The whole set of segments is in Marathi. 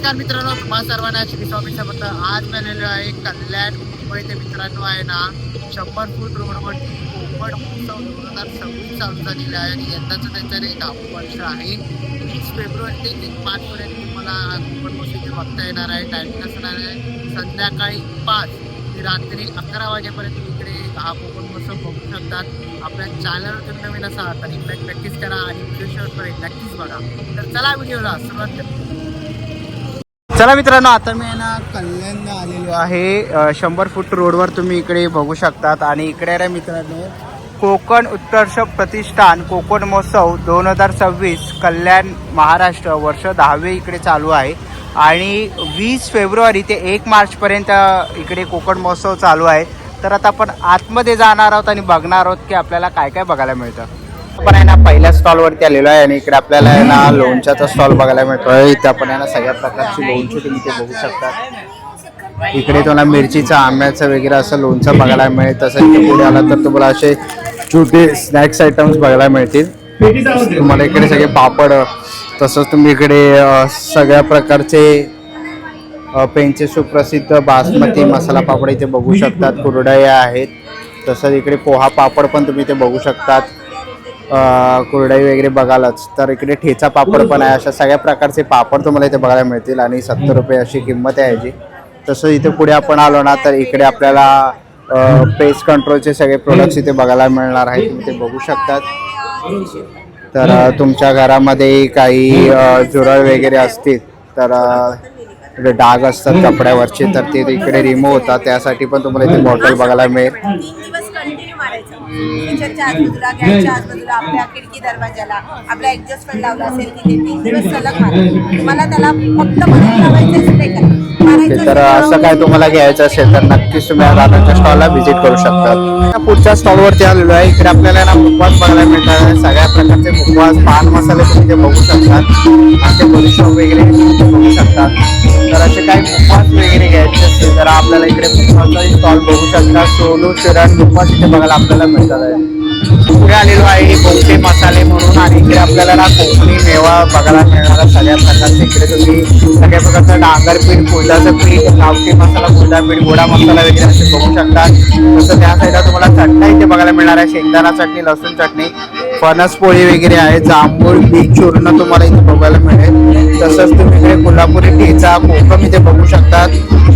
नमस्कार मित्रांनो, तुम्हा सर्वांना श्री स्वामी समर्थ. आज मी आलेलो आहे कल्याण मुंबई ते मित्रांनो आहे ना 100 फूट रोडवरती कोकण महोत्सव 2026 चालू झालेला आहे आणि यंदाचं त्यांचं एक वर्ष आहे. 20 फेब्रुवारी ते 1 मार्चपर्यंत तुम्हाला कोकण महोत्सव बघता येणार आहे. टायमिंग असणार आहे संध्याकाळी 5 ते रात्री 11 वाजेपर्यंत इकडे हा कोकण महोत्सव बघू शकतात. आपल्या चॅनलवर तुम्ही नवीन असाल तर एक नक्कीच करा आणि व्हिडिओ शेवटपर्यंत नक्कीच बघा. तर चला व्हिडिओला सुरुवात करू. चला मित्रांनो, आता मी ना कल्याण आलेलो आहे. 100 फूट रोडवर तुम्ही इकडे बघू शकतात आणि इकडे रे मित्रांनो कोकण उत्कर्ष प्रतिष्ठान कोकण महोत्सव 2026 कल्याण महाराष्ट्र वर्ष 10वे इकडे चालू आहे आणि 20 फेब्रुवारी ते 1 मार्चपर्यंत इकडे कोकण महोत्सव चालू आहे. तर आता आपण आतमध्ये जाणार आहोत आणि बघणार आहोत की आपल्याला काय काय बघायला मिळतं. आपण आहे ना पहिल्या स्टॉलवरती आलेलो आहे आणि इकडे आपल्याला आहे ना लोणच्याचा स्टॉल बघायला मिळतोय. इथे आपण आहे ना सगळ्या प्रकारची लोणची तुम्ही ते बघू शकता. इकडे तुम्हाला मिरचीचं आंब्याचं वगैरे असं लोणचं बघायला मिळेल. तसं इथे पुढे आला तर तुम्हाला असे छोटे स्नॅक्स आयटम्स बघायला मिळतील. तुम्हाला इकडे सगळे पापड, तसंच तुम्ही इकडे सगळ्या प्रकारचे पेंचे सुप्रसिद्ध बासमती मसाला पापड इथे बघू शकतात. कुरडया आहेत. तसंच इकडे पोहा पापड पण तुम्ही इथे बघू शकतात. कुरडई वगैरे बघालच तर इकडे ठेचा पापड पण आहे. अशा सगळ्या प्रकारचे पापड तुम्हाला इथे बघायला मिळतील आणि 70 रुपये अशी किंमत आहे याची. तसं इथे पुढे आपण आलो ना तर इकडे आपल्याला पेस्ट कंट्रोलचे सगळे प्रोडक्ट्स इथे बघायला मिळणार आहेत. तुम्ही ते बघू शकतात. तर तुमच्या घरामध्ये काही झुरळ वगैरे असतील तर इकडे डाग असतात कपड्यावरचे तर ते इकडे रिमूव्ह होतात. त्यासाठी पण तुम्हाला इथे बॉटल बघायला मिळेल. किचनच्या आजूबाजूला, गॅसच्या आजूबाजूला, आपल्या खिडकी दरवाजाला आपला एक्झॉस्ट फॅन लावला असेल तिथे 3 दिवस सलग मारा. तुम्हाला त्याला फक्त मनी लावायचं स्प्रे करा. तर असं काय तुम्हाला घ्यायचं असेल तर नक्कीच तुम्ही दादाच्या स्टॉलला व्हिजिट करू शकता. पुढच्या स्टॉलवरती आलेलो आहे. इकडे आपल्याला ना मुखवास बघायला मिळतात. सगळ्या प्रकारचे मुखवास, पान मसाले तुम्ही ते बघू शकतात. असे बडीशॉप वगैरे तुम्ही बघू शकतात. तर असे काही मुखवास वगैरे घ्यायचे असतील तर आपल्याला इकडे मुखवासचा स्टॉल बघू शकता. सोलू शिरण मुखवास इथे बघायला आपल्याला मिळतात. पुढे आलेलो आहे बोंबे मसाले म्हणून आणि इकडे आपल्याला ना कोकणी मेवा बघायला मिळणार. सगळ्या प्रकारचे इकडे तुम्ही सगळ्या प्रकारचं डांगर पीठ, कुळदाचं पीठ, गावठी मसाला, कुळदा पीठ, गोडा मसाला वगैरे असे बघू शकतात. तसं त्या साईडला तुम्हाला चटणी इथे बघायला मिळणार आहे. शेंगदाणा चटणी, लसूण चटणी, फणस पोळी वगैरे आहे. जांभूळ बीट चूर्ण तुम्हाला इथे बघायला मिळेल. तसंच तुम्ही इकडे कोल्हापुरी ठेचा, कोकम इथे बघू शकतात.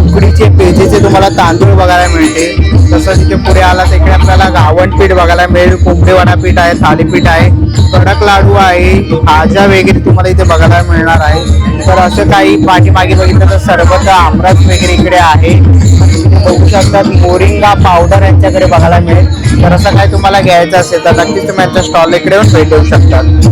उकडीचे पेजेचे तुम्हाला तांदूळ बघायला मिळते. तसंच इथे पुढे आला तर इकडे आपल्याला गावण पीठ बघायला मिळेल. कोंबडेवाडा पीठ आहे, थालीपीठ आहे, कडक लाडू आहे, भाज्या वगैरे तुम्हाला इथे बघायला मिळणार आहे. तर असं काही पाठीमागे बघितलं तर सरबत, आमरस वगैरे इकडे आहे. बघू शकतात. मोरिंगा पावडर यांच्याकडे बघायला मिळेल. तर असं काय तुम्हाला घ्यायचं असेल तर नक्कीच तुम्ही यांच्या स्टॉल इकडे येऊन भेट देऊ शकतात.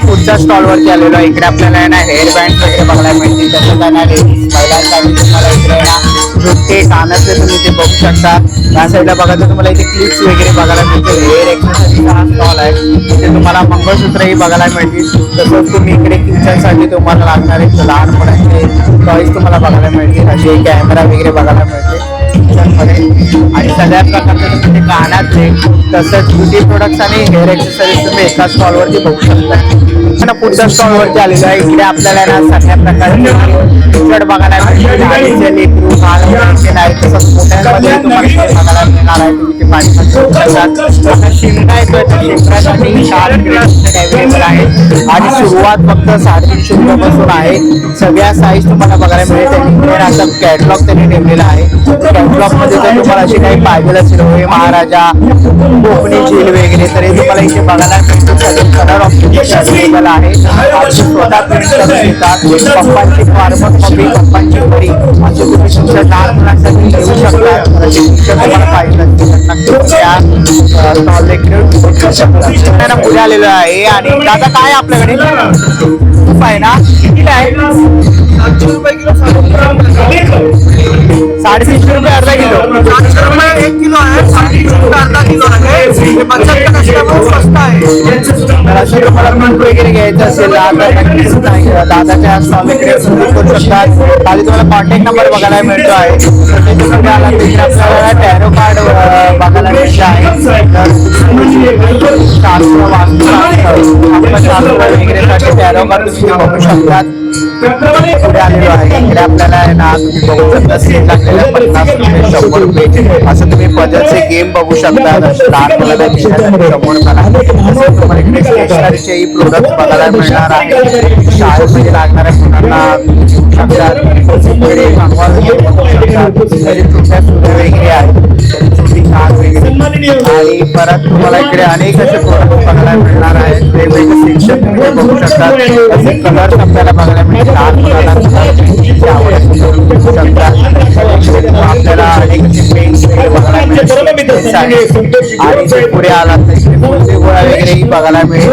पुढच्या स्टॉलवरती आलेलो आहे. इकडे आपल्याला ना हेअर बँड वगैरे बघायला मिळतील. तसं काय ना लेडीज महिलांसाठी तुम्हाला इकडे ना झुमके, कानातले तुम्ही इथे बघू शकता. त्या साईडला बघा तर तुम्हाला इथे क्लिप्स वगैरे बघायला मिळतील. हेअर एक्सरसाइजचा हा स्टॉल आहे. इथे तुम्हाला मंगळसूत्रही बघायला मिळतील. तसंच तुम्ही इकडे किचनसाठी तुम्हाला लागणारे लहान मुलांचे टॉईज तुम्हाला बघायला मिळतील. असे कॅमेरा वगैरे बघायला मिळतील आणि सगळ्या प्रकारचे तुम्ही ते कानातले, तसंच ब्युटी प्रोडक्ट्स आणि हेअर एक्सेसरीज तुम्ही एका स्टॉलवरती बघू शकता. पुढच्या स्टॉलवरती आलेलो आहे. इकडे आपल्याला ना सगळ्या प्रकारचे शर्ट बघायला मिळतील. गाडीचे लेकरू माल वगैरे आहे. तसंच मोठ्यांमध्ये तुम्हाला बघायला मिळणार आहे. तुम्ही ते पाणी शिमगा येतोय तर शिमग्यासाठी 4 अवेलेबल आहे आणि सुरुवात फक्त 350 रुपयापासून आहे. सगळ्या साईज तुम्हाला बघायला मिळेल. त्यांनी आता कॅटलॉग त्यांनी ठेवलेला आहे. कॅटलॉग मध्ये जर तुम्हाला अशी काही पाहिजे असेल, होय महाराजा, कोकणी झील वगैरे, तर हे तुम्हाला इथे बघायला मिळतो. सगळे कलर ऑप्शन अवेलेबल आहे. स्वतः प्रिंट करून देतात. पप्पांची फॉर्मल कॉपी, पप्पांची घरी असे तुम्ही तुमच्या लहान मुलांसाठी घेऊ शकता. तुम्हाला पाहिजे नसतील पुढे आलेलो आहे. आणि दादा काय आपल्याकडे खूप आहे ना, कितीला आहे? 800 रुपये किलो, 350 रुपये अर्धा किलो. 800 रुपये 1 किलो आहे, 350 रुपये अर्धा किलो आहे. बचत कस्टमर स्वस्त आहे. तर असे तुम्हाला प्रिंट वगैरे घ्यायचं असेल दादाच्या स्टॉलकडे करू शकतात. खाली तुम्हाला कॉन्टॅक्ट नंबर बघायला मिळतो आहे. आपल्याला टॅरो कार्ड बघायला मिळतं आहे. शास्त्र, वास्तुशास्त्र, वगैरे प्रकारचे पॅरोगा तुम्ही ते बघू शकतात. पुढे आलेलो आहे इकडे आपल्याला आहे ना तुम्ही बघू शकता सेल लागलेल्या 50 रुपये 100 रुपये असं तुम्ही पजलचे गेम बघू शकता. लहान मुलांना खेळण्यासाठी समोर मला तसंच तुम्हाला इकडे स्टेशनरीचेही प्रोडक्ट बघायला मिळणार आहे. शाळेमध्ये लागणाऱ्या मुलांना घेऊ शकतात. इकडे मागवाल बघू शकतात. तरी छोट्या सुद्धा वगैरे आहेत छोटी कार वगैरे आणि परत तुम्हाला इकडे अनेक असे प्रोडक्ट बघायला मिळणार आहेत. वेगवेगळे सेक्शन तुम्ही ते बघू शकतात. असे कलर्स आपल्याला बघायला मिळतात. लहान मुलांना आपल्याला अनेक असे पेंट्स वगैरे बघायला मिळतात आणि ते पुढे आला तर इकडे फुलचे गोळा वगैरेही बघायला मिळेल.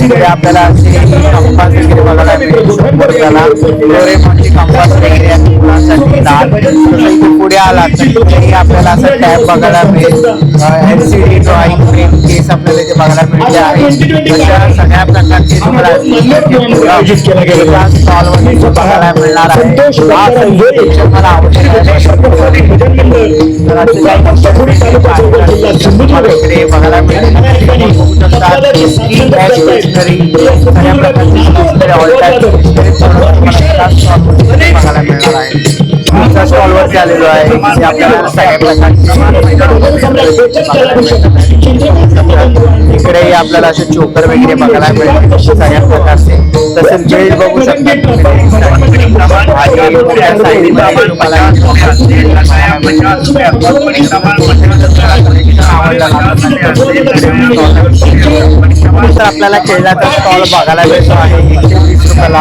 पुढे आपल्याला असे कंपास वगैरे बघायला मिळेल. वर्गाला डोरेमॉनचे कंपास वगैरे आहेत मुलांसाठी लहान. तसं इथे पुढे आला तर इथेही आपल्याला असं टॅब बघायला मिळेल. LCD ड्रॉइंग फ्रेम केस आपल्याला इथे बघायला मिळते आहे. अशा सगळ्या प्रकारचे तुम्हाला स्टॉलवरती बघायला मिळणार आहे. मला इकडे बघायला मिळेल. सगळ्या प्रकारची बघायला मिळणार आहे. तुमच्या स्टॉलवरती आलेलो आहे इथे आपल्याला सगळ्या इकडेही आपल्याला असे चोकर वगैरे बघायला मिळतील सगळ्या प्रकारचे. तसेच बेल्ट बघू शकता तर आपल्याला खेळण्याचा स्टॉल बघायला मिळतो आहे. 120 रुपयाला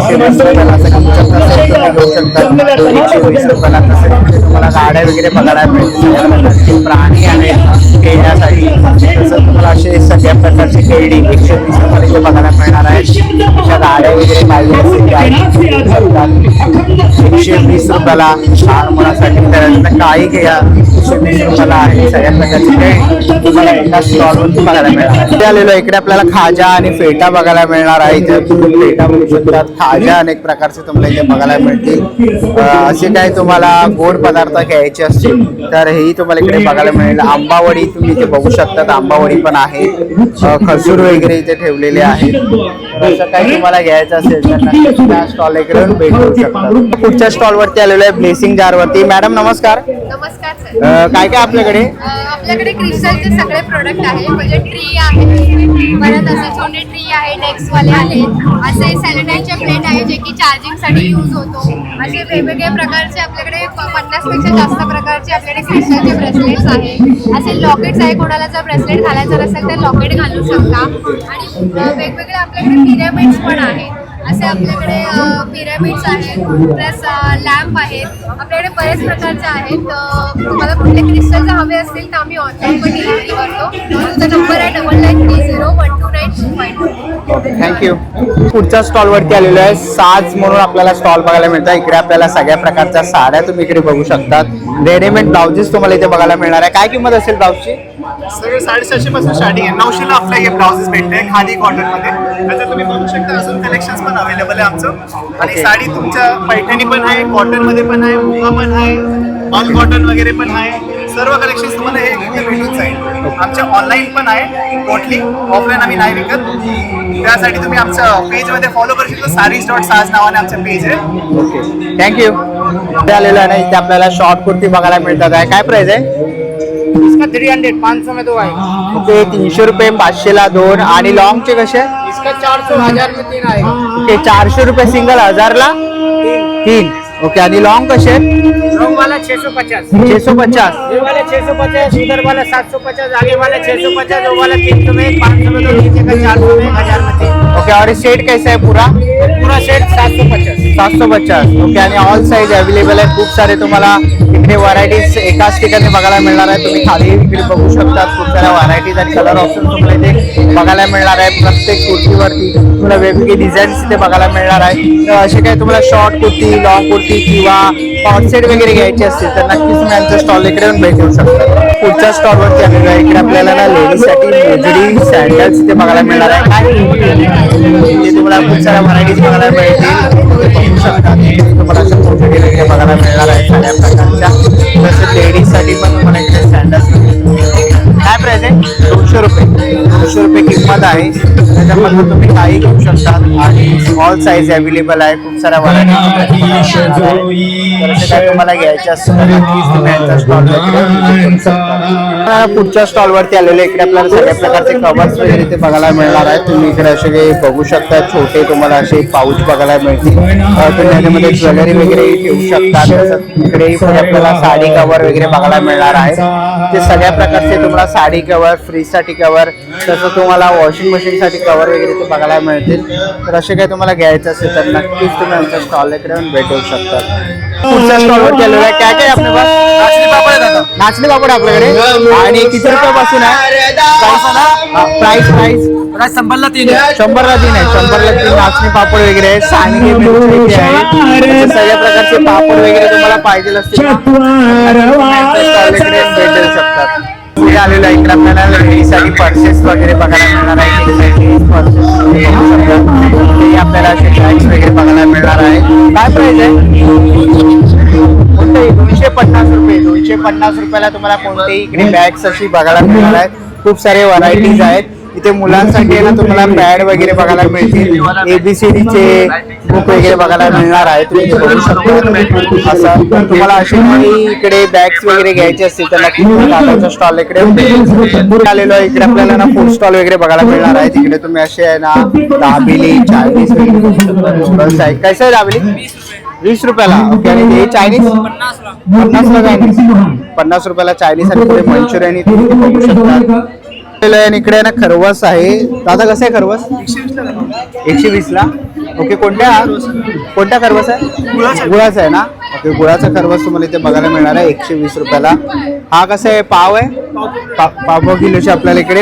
120 रुपयाला असं घेऊ शकतात. 120 रुपयाला तसं तुम्हाला गाड्या वगैरे बघायला मिळतील. प्राणी आहेत खेळण्यासाठी. तसं तुम्हाला असे सगळ्या प्रकारचे खेळणी 120 रुपयाला इथे बघायला मिळणार आहेत. अशा गाड्या वगैरे पाहिजे असेल 120 रुपयाला लहान मुलासाठी तर काही घ्या 120 रुपयाला आहे. सगळ्या प्रकारचे खेळणी तुम्हाला एका स्टॉलवरती बघायला मिळणार आहे. आलेलो इकडे आपल्याला खाजा आणि फेटा बघायला मिळणार आहे. इथे तुम्ही फेटा बघू शकतात. खाजा अनेक प्रकारचे तुम्हाला इथे बघायला मिळतील. असे काही तुम्हाला गोड पदार्थ घ्यायचे असतील तर हेही तुम्हाला इकडे बघायला मिळेल. आंबावडी तुम्ही इथे बघू शकतात. आंबावडी पण आहे. खजूर वगैरे इथे ठेवलेले आहेत. असं काही तुम्हाला घ्यायचं असेल तर नक्कीच त्या स्टॉल इकडे भेट देऊ शकतात. पुढच्या स्टॉलवरती आलेलो आहे ब्लेसिंग जारवरती. मॅडम नमस्कार. नमस्कार सर. काय काय आपल्याकडे आपल्याकडे क्रिस्टलचे सगळे प्रोडक्ट आहे. म्हणजे ट्री आहे, परत असे छोटे ट्री आहे, डेस्कवाले आहे, असे सॅनिटाईजचे प्लेट आहे जे की चार्जिंगसाठी यूज होतो. असे वेगवेगळ्या प्रकारचे आपल्याकडे 50 पेक्षा जास्त प्रकारचे आपल्याकडे क्रिस्टलचे ब्रेसलेट्स आहे. असे लॉकेट्स आहे. कोणाला जर ब्रेसलेट घालायचं नसेल तर लॉकेट घालू शकता. आणि वेगवेगळे आपल्याकडे पिरॅमिड्स पण आहेत. असे आपल्याकडे पिरॅमिड्स आहेत, प्लस लॅम्प आहेत. आपल्याकडे बरेच प्रकारचे आहेत. तुम्हाला कुठले क्रिस्टलचे हवे असतील तर आम्ही ऑनलाईन पण डिलिव्हरी करतो. तुमचा नंबर आहे 99301292. थँक्यू. पुढच्या स्टॉलवरती आलेलो आहे. साज म्हणून आपल्याला स्टॉल बघायला मिळतात. इकडे आपल्याला सगळ्या प्रकारच्या साड्या तुम्ही इकडे बघू शकतात. रेडीमेड ब्लाउजेस तुम्हाला इथे बघायला मिळणार आहे. काय किंमत असेल ब्लाउजची? सगळे 750 पासून स्टार्टिंग आहे. 900 ला आपल्या हे ब्लाउजेस भेटते खादी कॉटन मध्ये. त्याच्यात तुम्ही बघू शकता अजून कलेक्शन्स पण अवेलेबल आहे आमचं. आणि साडी तुमच्या पैठणी पण आहे, कॉटन मध्ये पण आहे, मुगा पण आहे, ऑल कॉटन वगैरे पण आहे. सर्व कलेक्शन्स तुम्हाला हे इथे भेटून जाईल. आमच्या ऑनलाईन पण आहे टोटली. ऑफलाईन आम्ही नाही विकत. त्यासाठी तुम्ही आमचं पेजमध्ये फॉलो करू शकता. sarees.saz नावाने आमचं पेज आहे. Okay thank you. आलेलं आहे ना इथे आपल्याला शॉर्ट कुर्ती बघायला मिळतात आहे. काय प्राइस आहे? इसका 300 500 में 2 आएगा. ओके 300 रुपये 500 ला 2. आणि लॉंगचे कसे? इसका 400 1000 में 3 आएगा. ओके 400 रुपये सिंगल 1000 ला 3. ओके आणि लॉंग कसे? लॉन्ग वाला 650. 650. ये वाला 650, उधर वाला 750, आगे वाला 650, वो वाला 300 में 500 में 2, नीचे का 400 में 1000 में 3. ओके और सेट कैसा है पूरा? पूरा सेट 750. 750. ओके आणि ऑल साईज अवेलेबल आहे. खूप सारे तुम्हाला इकडे व्हरायटीज एकाच ठिकाणी बघायला मिळणार आहे. तुम्ही खाली इकडे बघू शकता. खूप साऱ्या व्हरायटीज आणि कलर ऑप्शन तुम्हाला इथे बघायला मिळणार आहे. प्रत्येक कुर्तीवरती तुम्हाला वेगवेगळे डिझाईन्स इथे बघायला मिळणार आहे. तर असे काही तुम्हाला शॉर्ट कुर्ती, लॉंग कुर्ती किंवा कॉट सेट वगैरे घ्यायचे असतील तर नक्कीच तुम्ही आमच्या स्टॉल इकडे येऊन भेट देऊ शकता. पुढच्या स्टॉलवरती आलेलो आहे. इकडे आपल्याला ना लेडीजसाठी मोजडी सँडल्स इथे बघायला मिळणार आहे. काय इथे तुम्हाला खूप साऱ्या व्हरायटीज बघायला मिळतील. बघू शकता तुम्हाला अशा मोजडी वगैरे बघायला मिळणार आहे सगळ्या प्रकारच्या. तसेच लेडीजसाठी पण तुम्हाला इकडे सँडल्स काय प्राइस आहे? 200 रुपये. 200 रुपये किंमत आहे. त्याच्यामधून तुम्ही काही घेऊ शकतात आणि ऑल साईज अवेलेबल आहे. खूप साऱ्या व्हरायटी काय तुम्हाला घ्यायच्या असतील तर नक्कीच तुम्ही यांच्या स्टॉल पुढच्या स्टॉलवरती आलेले. इकडे आपल्याला सगळ्या प्रकारचे कवर्स वगैरे ते बघायला मिळणार आहेत. तुम्ही इकडे असे काही बघू शकता, छोटे तुम्हाला असे पाऊच बघायला मिळतील. तुम्ही याच्यामध्ये ज्वेलरी वगैरे ठेवू शकता. तसंच इकडे आपल्याला साडी कव्हर वगैरे बघायला मिळणार आहे. ते सगळ्या प्रकारचे तुम्हाला साडी कव्हर, फ्रीजसाठी कव्हर, तसं तुम्हाला वॉशिंग मशीनसाठी कव्हर वगैरे ते बघायला मिळतील. तर असे काही तुम्हाला घ्यायचं असेल तर नक्कीच तुम्ही आमच्या स्टॉल इकडे येऊन भेटू शकता. पुढच्या स्टॉलवर केलेलं आहे काय काय आपल्या नाचणी पापड आपल्याकडे. आणि किती रुपयापासून आहे प्राइस? प्राइस 100ला 3 आहे. 100ला 3 नाचणी पापड वगैरे आहे. सांडगे मिरची आहे. सगळ्या प्रकारचे पापड वगैरे तुम्हाला पाहिजे असतील भेटू शकतात. पुढे आलेलं आहे इकडे आपल्याला लेडीजसाठी पर्सेस वगैरे बघायला मिळणार आहे. आपल्याला असे बॅग्स वगैरे बघायला मिळणार आहे. काय प्राइस आहे? कोणतेही 250 रुपये. 250 रुपयाला तुम्हाला कोणतेही इकडे बॅग्स अशी बघायला मिळणार आहेत. खूप सारे व्हरायटीज आहेत. इथे मुलांसाठी आहे ना तुम्हाला पॅड वगैरे बघायला मिळतील. ABCDचे बुक वगैरे बघायला मिळणार आहे. तुम्ही बघू शकता. असं तुम्हाला असे काही इकडे बॅग्स वगैरे घ्यायचे असतील तर नक्की स्टॉल इकडे आलेलो आहे. इकडे आपल्याला ना फूड स्टॉल वगैरे बघायला मिळणार आहे. तिकडे तुम्ही असे आहे ना दाबेली, चायनीज नूडल्स आहे. कसं आहे दाबेली? 20 रुपयाला. ओके. आणि हे चायनीज 50ला चायनीज 50 रुपयाला चायनीज. आणि पुढे मंचुरियन तुम्ही बघू शकता. आणि इकडे ना खरवस आहे. दादा कसं आहे खरवस? 120 ला. ओके. कोणत्या खरवस आहे? गुळाचा आहे ना. ओके. गुळाचा खरवस तुम्हाला इथे बघायला मिळणार आहे 120 रुपयाला. हा कसा आहे? पाव आहे. पाव किलोचे आपल्याला इकडे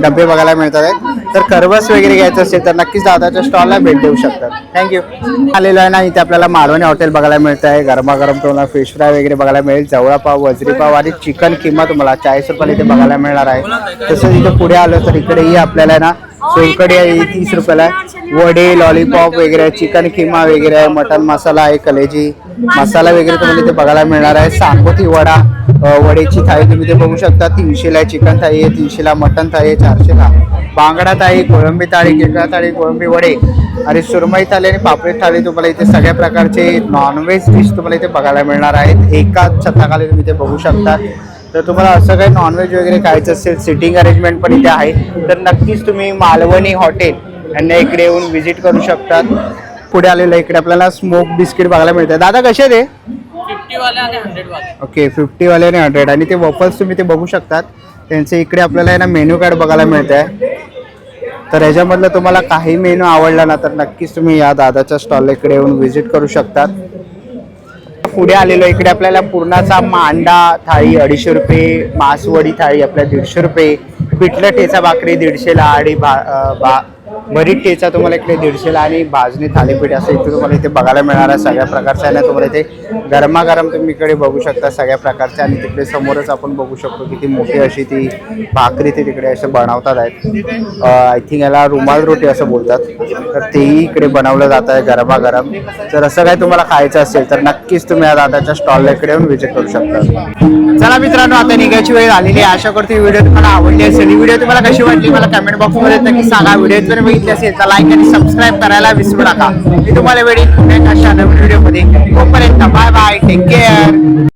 डबे बघायला मिळतात आहेत. तर खरवस वगैरे घ्यायचं असेल तर नक्कीच दादाच्या स्टॉलला भेट देऊ शकतात. थँक्यू. आलेलो आहे ना इथे आपल्याला मालवणी हॉटेल बघायला मिळत आहे. गरमागरम तुम्हाला फिश फ्राय वगैरे बघायला मिळेल. जवळा पाव, वजरी पाव आणि चिकन किमा तुम्हाला 40 रुपयाला इथे बघायला मिळणार आहे. तसंच इथे पुढे आलो तर इकडेही आपल्याला ना सोलकढी आहे 30 रुपयाला. वडे, लॉलीपॉप वगैरे, चिकन किमा वगैरे आहे. मटन मसाला आहे, कलेजी मसाला वगैरे तुम्हाला इथे बघायला मिळणार आहे. सांगोती वडा, वडेची थाळी तुम्ही इथे बघू शकता. 300ला चिकन थाळी आहे, 300ला मटन थाळी आहे, 400ला बांगडा थाळी, कोळंबी थाळी, खेकडा थाळी, कोळंबी वडे आणि सुरमई थाळी आणि पापडी थाळी तुम्हाला इथे सगळ्या प्रकारचे नॉनव्हेज डिश तुम्हाला इथे बघायला मिळणार आहेत. एकाच छताखाली तुम्ही इथे बघू शकता. तर तुम्हाला असं काही नॉनव्हेज वगैरे खायचं असेल, सिटिंग अरेंजमेंट पण इथे आहे. तर नक्कीच तुम्ही मालवणी हॉटेल यांना इकडे येऊन व्हिजिट करू शकतात. पुढे आलेलं इकडे आपल्याला स्मोक बिस्किट बघायला मिळतं. दादा कसे ते? 50 वाले आणि 100 वाले. ओके. 50 वाले आणि 100. आणि ते वॉफल्स तुम्ही ते बघू शकतात. त्यांचे इकडे आपल्याला ना मेन्यू कार्ड बघायला मिळतं आहे. तर याच्यामधलं तुम्हाला काही मेनू आवडला ना तर नक्कीच तुम्ही या दादाच्या स्टॉल इकडे येऊन व्हिजिट करू शकतात. पुढे आलेलो इकडे आपल्याला पूर्णाचा मांडा थाळी 250 रुपये, मासवडी थाळी आपल्या 150 रुपये, पिठलं ठेचा भाकरी 150ला आणि भरीत ठेचा तुम्हाला इकडे 150ला आणि भाजणी थालीपीठ असं इथे तुम्हाला इथे बघायला मिळणार आहे. सगळ्या प्रकारचं आहे ना तुम्हाला इथे गरमागरम तुम्ही इकडे बघू शकता सगळ्या प्रकारचे. आणि तिकडे समोरच आपण बघू शकतो किती मोठी अशी ती भाकरी ते तिकडे असं बनवतात आहेत. आय थिंक याला रुमाल रोटी असं बोलतात. तर तेही इकडे बनवलं जात आहे गरमागरम. जर असं काय तुम्हाला खायचं असेल तर नक्कीच तुम्ही या दादाच्या स्टॉलला इकडे येऊन व्हिजिट करू शकता. चला मित्रांनो, आता निघायची वेळ आलेली आहे. आशा करतो ही व्हिडिओ तुम्हाला आवडली असेल. ही व्हिडिओ तुम्हाला कशी वाटली मला कमेंट बॉक्समध्ये नक्की सांगा. व्हिडिओ जर बघितली असेल तर लाईक आणि सबस्क्राईब करायला विसरू नका. मी तुम्हाला वेळी अशा नवीन व्हिडिओमध्ये. तोपर्यंत बाय बाय, टेक केअर.